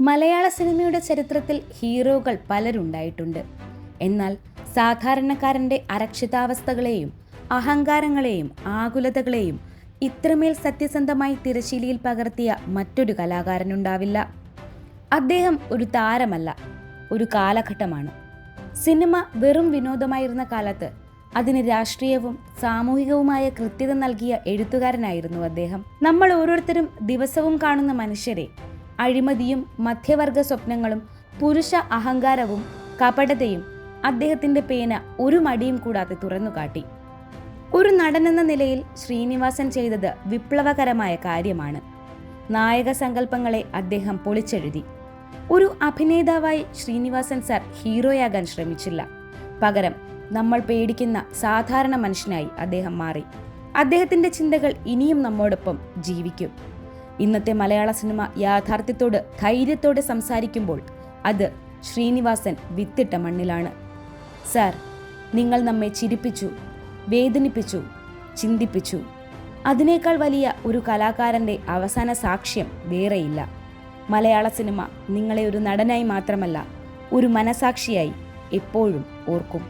മലയാള സിനിമയുടെ ചരിത്രത്തിൽ ഹീറോകൾ പലരുണ്ടായിട്ടുണ്ട്. എന്നാൽ സാധാരണക്കാരൻ്റെ അരക്ഷിതാവസ്ഥകളെയും അഹങ്കാരങ്ങളെയും ആകുലതകളെയും ഇത്രമേൽ സത്യസന്ധമായി തിരശീലയിൽ പകർത്തിയ മറ്റൊരു കലാകാരനുണ്ടാവില്ല. അദ്ദേഹം ഒരു താരമല്ല, ഒരു കാലഘട്ടമാണ്. സിനിമ വെറും വിനോദമായിരുന്ന കാലത്ത് അതിന് രാഷ്ട്രീയവും സാമൂഹികവുമായ കൃത്യത നൽകിയ എഴുത്തുകാരനായിരുന്നു അദ്ദേഹം. നമ്മൾ ഓരോരുത്തരും ദിവസവും കാണുന്ന മനുഷ്യരെ അഴിമതിയും മധ്യവർഗ സ്വപ്നങ്ങളും പുരുഷ അഹങ്കാരവും കപടതയും അദ്ദേഹത്തിൻ്റെ പേന ഒരു മടിയും കൂടാതെ തുറന്നുകാട്ടി. ഒരു നടനെന്ന നിലയിൽ ശ്രീനിവാസൻ ചെയ്തത് വിപ്ലവകരമായ കാര്യമാണ്. നായക സങ്കല്പങ്ങളെ അദ്ദേഹം പൊളിച്ചെഴുതി. ഒരു അഭിനേതാവായി ശ്രീനിവാസൻ സാർ ഹീറോയാകാൻ ശ്രമിച്ചില്ല. പകരം നമ്മൾ പേടിക്കുന്ന സാധാരണ മനുഷ്യനായി അദ്ദേഹം മാറി. അദ്ദേഹത്തിൻ്റെ ചിന്തകൾ ഇനിയും നമ്മോടൊപ്പം ജീവിക്കും. ഇന്നത്തെ മലയാള സിനിമ യാഥാർത്ഥ്യത്തോട് ധൈര്യത്തോടെ സംസാരിക്കുമ്പോൾ അത് ശ്രീനിവാസൻ വിത്തിട്ട മണ്ണിലാണ്. സാർ, നിങ്ങൾ നമ്മെ ചിരിപ്പിച്ചു, വേദനിപ്പിച്ചു, ചിന്തിപ്പിച്ചു. അതിനേക്കാൾ വലിയ ഒരു കലാകാരൻ്റെ അവസാന സാക്ഷ്യം വേറെയില്ല. മലയാള സിനിമ നിങ്ങളെ ഒരു നടനായി മാത്രമല്ല, ഒരു മനസാക്ഷിയായി എപ്പോഴും ഓർക്കും.